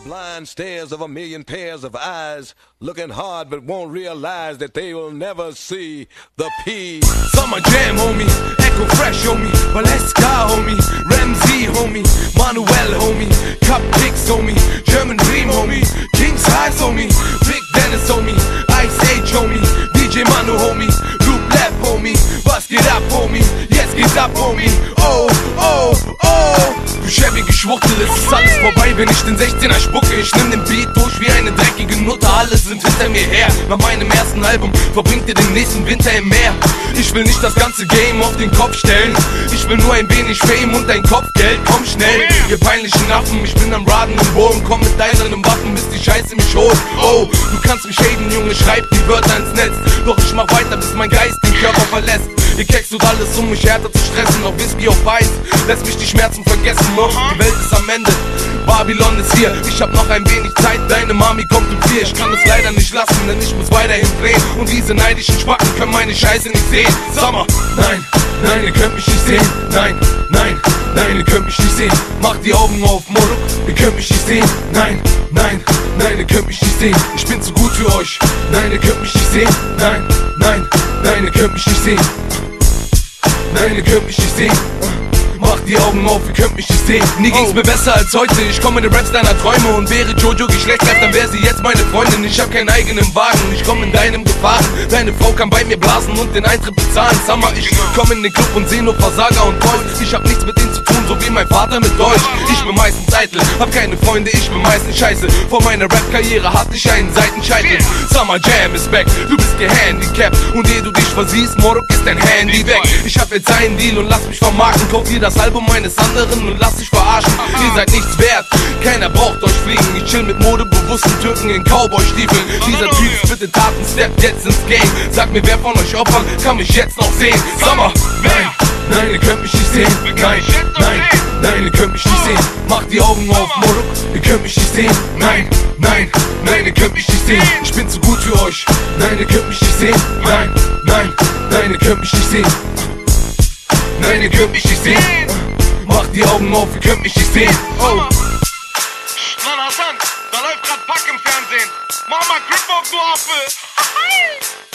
blind stares of a million pairs of eyes, looking hard but won't realize that they will never see the P. Summer Jam, homie, Echo Fresh, homie, Valeska, homie, Ramsey, homie, Manuel, homie, Cup Kicks, homie, German Dream, homie, King's Highs, homie, Big Dennis, homie, Ice Age, homie, DJ Manu, homie, Loop Lab, homie, was geht ab, homie, jetzt geht's ab, homie, oh, oh, oh. Du schäbige Schwuchtel, es ist alles vorbei, wenn ich den 16er spucke. Ich nehm den Beat durch wie eine dreckige Nutte, alle sind hinter mir her. Nach meinem ersten Album verbringt ihr den nächsten Winter im Meer. Ich will nicht das ganze Game auf den Kopf stellen, ich will nur ein wenig Fame und ein Kopfgeld, komm schnell. Ihr peinlichen Affen, ich bin am Raden und Bohren, komm mit deinen Waffen, bis die Scheiße mich holt. Oh, du kannst mich haten, Junge, schreib die Wörter ins Netz, doch ich mach weiter, bis mein Geist den Körper verlässt. Ihr keckst tut alles, um mich härter zu stressen, noch Whisky auf Eis, lässt mich die Schmerzen vergessen. Die Welt ist am Ende, Babylon ist hier, ich hab noch ein wenig Zeit, deine Mami kommt um 4. Ich kann es leider nicht lassen, denn ich muss weiterhin drehen, und diese neidischen Spacken können meine Scheiße nicht sehen. Sommer, nein, nein, ihr könnt mich nicht sehen, nein, nein, nein, ihr könnt mich nicht sehen. Macht die Augen auf, Moruk, ihr könnt mich nicht sehen, nein, nein, nein, ihr könnt mich nicht sehen. Ich bin zu gut für euch, nein, ihr könnt mich nicht sehen, nein, nein, nein, ihr könnt mich nicht sehen. Nein, ihr könnt mich nicht sehen. Macht die Augen auf, ihr könnt mich nicht sehen. Nie ging's mir besser als heute, ich komme in den Raps deiner Träume. Und wäre Jojo geschlechtsreif, dann wäre sie jetzt meine Freundin. Ich hab keinen eigenen Wagen, ich komm in deinem Gefahren. Deine Frau kann bei mir blasen und den Eintritt bezahlen. Summer, ich komm in den Club und seh nur Versager und Boys. Ich hab nichts mit denen zu tun, so wie mein Vater mit Deutsch. Ich bin meistens eitel, hab keine Freunde, ich bin meistens scheiße. Vor meiner Rap-Karriere hatte ich einen Seitenscheitel. Summer Jam ist back, du bist gehandicapt, und ehe du dich versiehst, Moruk ist dein Handy weg. Ich hab jetzt einen Deal und lass mich vermarkten, kauf dir das Album meines anderen und lass dich verarschen. Ihr seid nichts wert, keiner braucht euch fliegen. Ich chill mit modebewussten Türken in Cowboy-Stiefeln. Dieser Typ spittet Taten, steppt jetzt ins Game. Sag mir, wer von euch Opfern kann mich jetzt noch sehen? Sommer, nein, nein, ihr könnt mich nicht sehen. Nein, nein, nein, ihr könnt mich nicht sehen. Macht die Augen auf, Moruk, ihr könnt mich nicht sehen. Nein, nein, nein, ihr könnt mich nicht sehen. Ich bin zu gut für euch, nein, ihr könnt mich nicht sehen. Nein, nein, nein, ihr könnt mich nicht sehen. Nein, ihr könnt mich nicht sehen. Macht die Augen auf, ihr könnt mich nicht sehen. Oh. Mann, Hassan, da läuft grad Pack im Fernsehen. Mach mal Grip auf, du Affe.